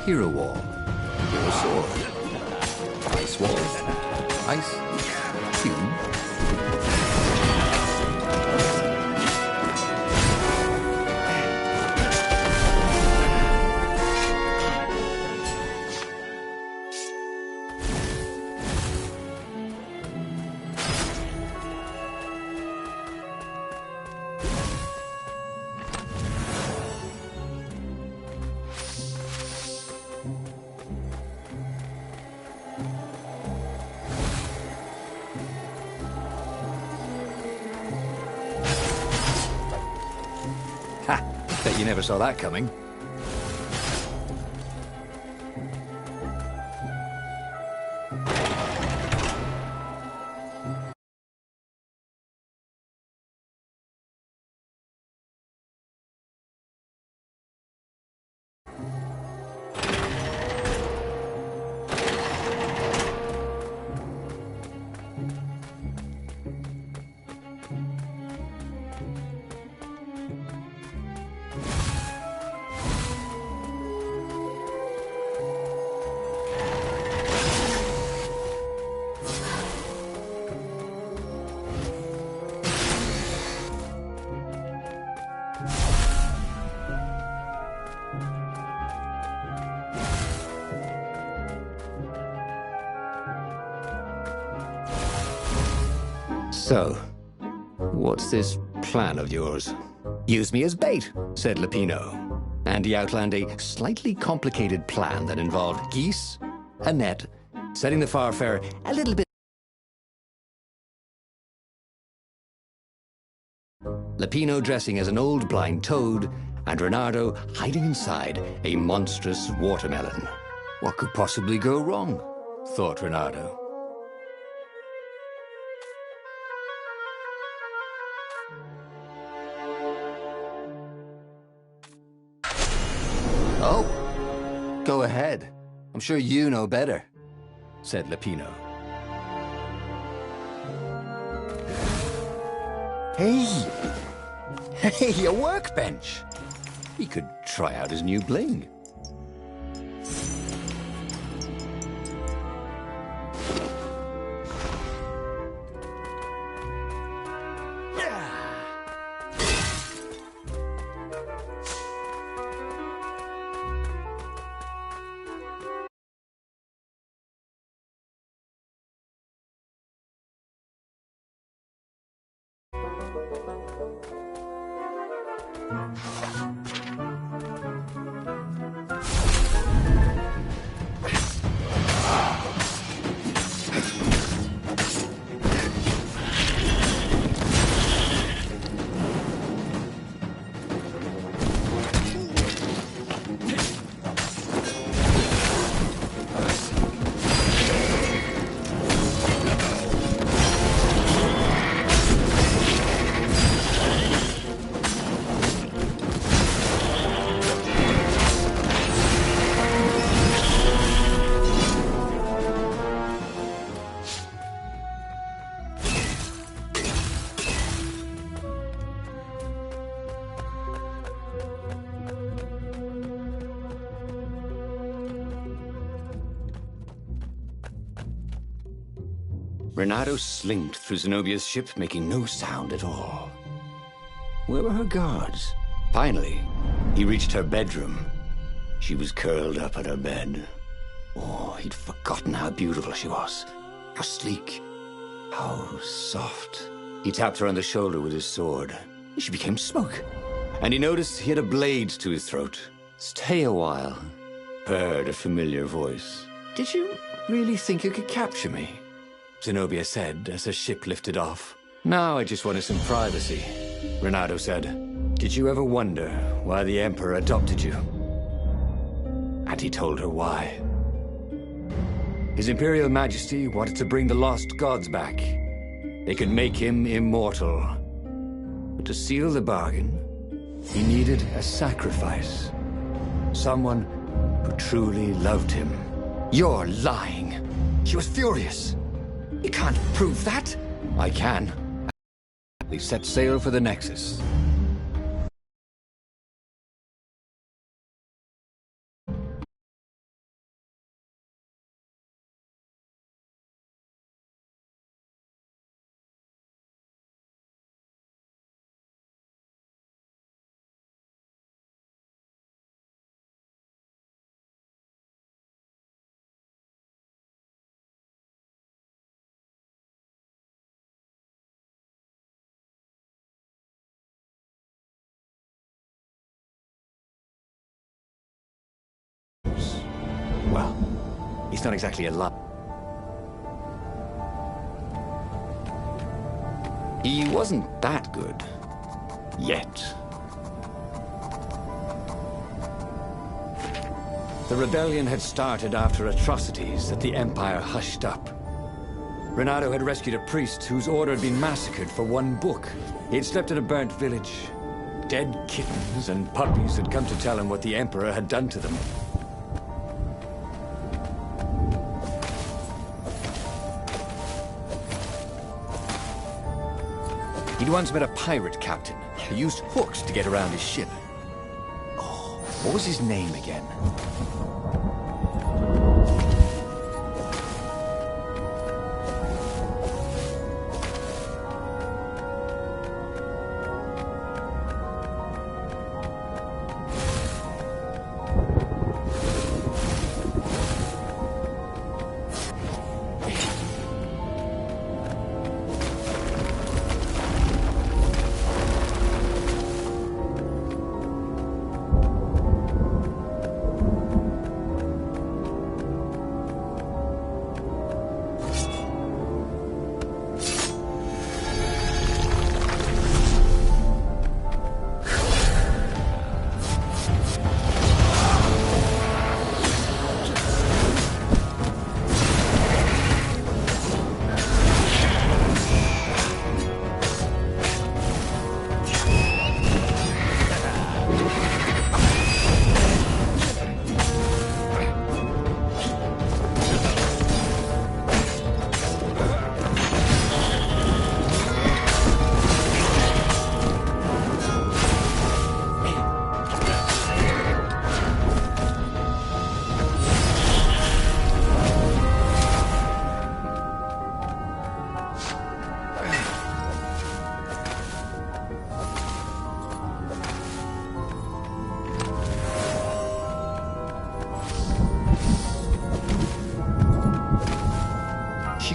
Hero wall. Hero sword. Ice wall. Ice cube. Bet you never saw that coming. So, what's this plan of yours? Use me as bait, said Lupino. And he outlined a slightly complicated plan that involved geese, a net, setting the Farfarer a little bit. Lupino dressing as an old blind toad, and Reynardo hiding inside a monstrous watermelon. What could possibly go wrong? Thought Reynardo. Oh, go ahead. I'm sure you know better, said Lupino. Hey, a workbench. He could try out his new bling. Reynardo slinked through Zenobia's ship, making no sound at all. Where were her guards? Finally, he reached her bedroom. She was curled up at her bed. Oh, he'd forgotten how beautiful she was. How sleek. How soft. He tapped her on the shoulder with his sword. She became smoke. And he noticed he had a blade to his throat. Stay a while. Heard a familiar voice. Did you really think you could capture me? Zenobia said as her ship lifted off. Now I just wanted some privacy, Reynardo said. Did you ever wonder why the Emperor adopted you? And he told her why. His Imperial Majesty wanted to bring the lost gods back. They could make him immortal. But to seal the bargain, he needed a sacrifice. Someone who truly loved him. You're lying. She was furious. You can't prove that. I can. They set sail for the Nexus. He's not exactly a liar. He wasn't that good. Yet. The rebellion had started after atrocities that the Empire hushed up. Renato had rescued a priest whose order had been massacred for one book. He had slept in a burnt village. Dead kittens and puppies had come to tell him what the Emperor had done to them. He'd once met a pirate captain who used hooks to get around his ship. Oh, what was his name again?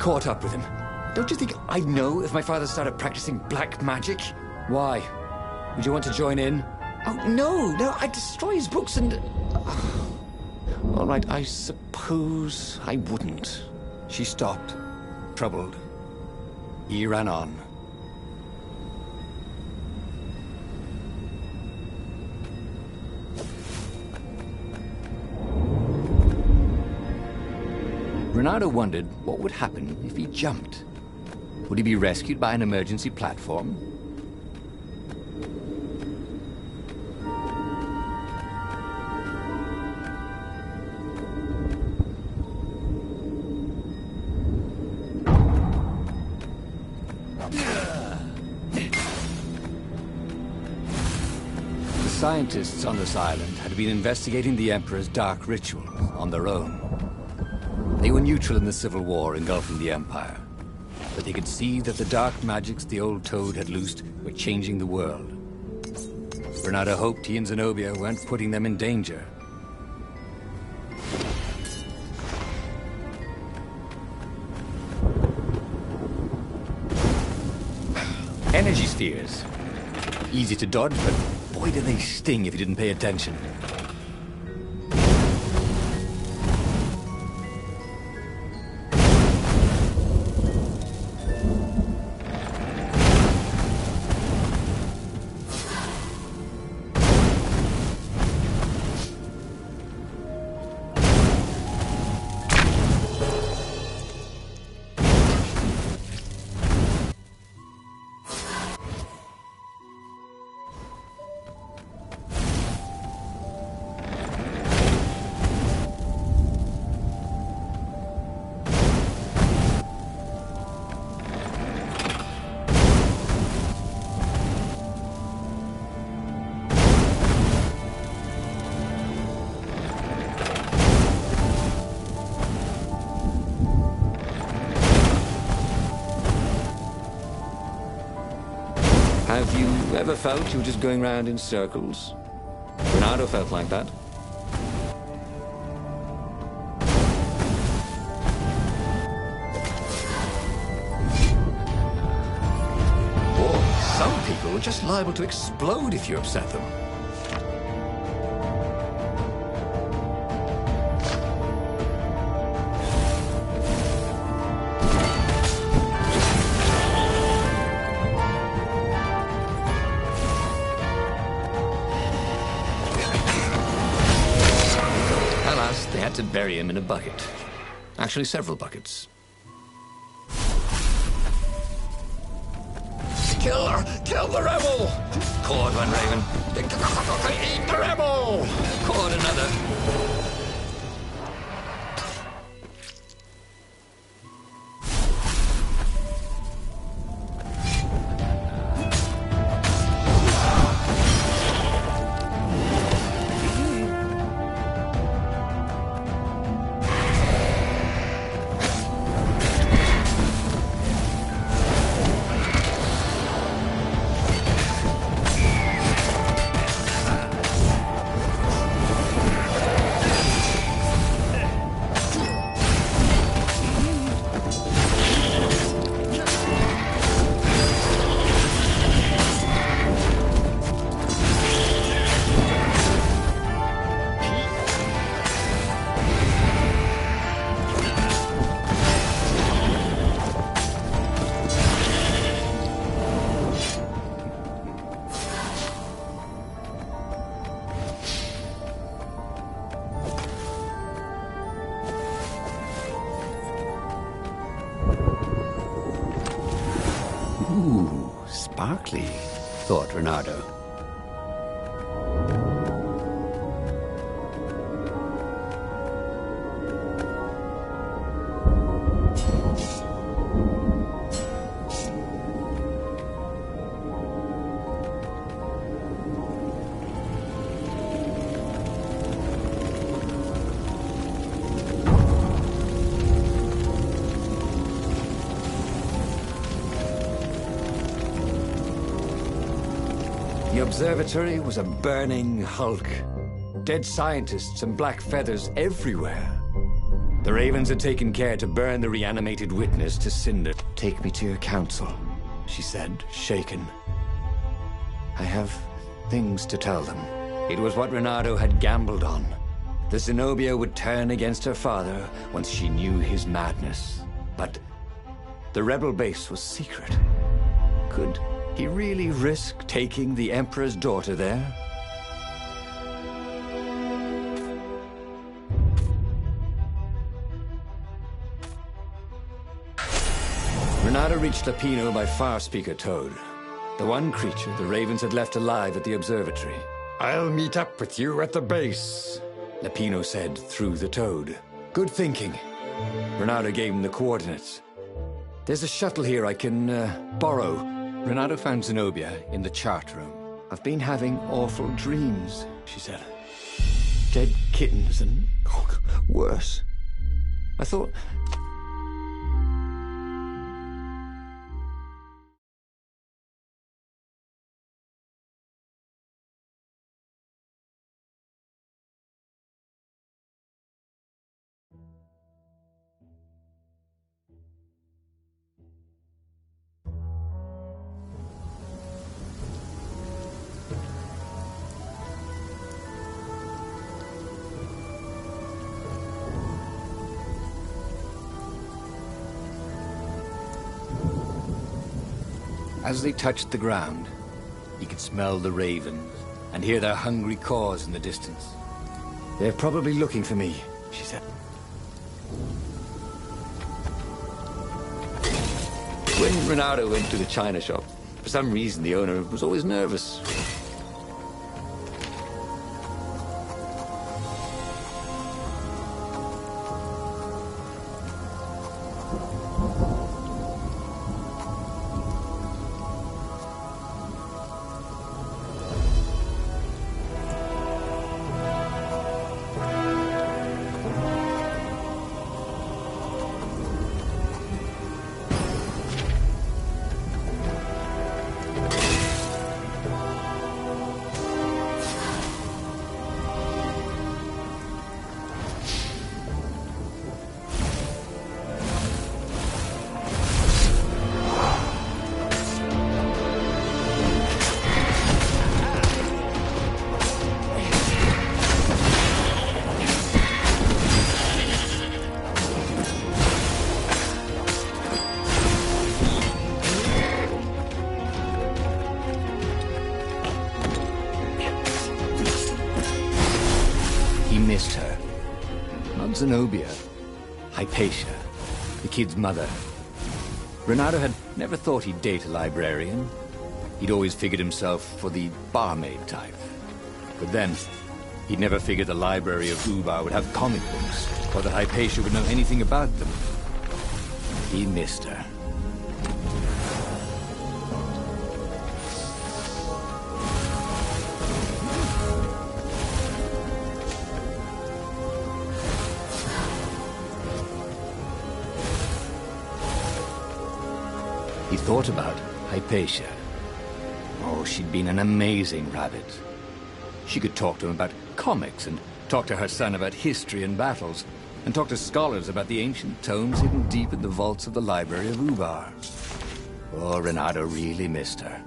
Caught up with him. Don't you think I'd know if my father started practicing black magic? Why? Would you want to join in? Oh, no, I'd destroy his books and... All right, I suppose I wouldn't. She stopped, troubled. He ran on. Renato wondered what would happen if he jumped. Would he be rescued by an emergency platform? The scientists on this island had been investigating the Emperor's dark rituals on their own. They were neutral in the civil war engulfing the Empire, but they could see that the dark magics the old Toad had loosed were changing the world. Renato hoped he and Zenobia weren't putting them in danger. Energy spheres. Easy to dodge, but boy do they sting if you didn't pay attention. Have you ever felt you were just going round in circles? Renato felt like that. Or some people are just liable to explode if you upset them. had to bury him in a bucket. Actually, several buckets. Kill her! Kill the rebel! Caught one, Raven. Eat the rebel! Caught another. Ooh, sparkly, thought Renato. The observatory was a burning hulk. Dead scientists and black feathers everywhere. The Ravens had taken care to burn the reanimated witness to cinder. Take me to your council, she said, shaken. I have things to tell them. It was what Renato had gambled on. The Zenobia would turn against her father once she knew his madness. But the rebel base was secret. Could he really risk taking the Emperor's daughter there? Renato reached Lapino by far-speaker Toad, the one creature the Ravens had left alive at the observatory. I'll meet up with you at the base, Lapino said through the Toad. Good thinking. Renato gave him the coordinates. There's a shuttle here I can borrow. Renato found Zenobia in the chart room. I've been having awful dreams, she said. Dead kittens and worse. I thought... As they touched the ground, he could smell the ravens and hear their hungry caws in the distance. They're probably looking for me, she said. When Renato went to the china shop, for some reason the owner was always nervous. old Zenobia, Hypatia, the kid's mother. Renato had never thought he'd date a librarian. He'd always figured himself for the barmaid type. But then, he'd never figured the library of Ubar would have comic books, or that Hypatia would know anything about them. He missed her. He thought about Hypatia. Oh, she'd been an amazing rabbit. She could talk to him about comics, and talk to her son about history and battles, and talk to scholars about the ancient tomes hidden deep in the vaults of the library of Ubar. Oh, Renato really missed her.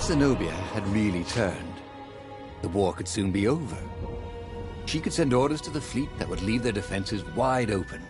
Zenobia had really turned. The war could soon be over. She could send orders to the fleet that would leave their defenses wide open.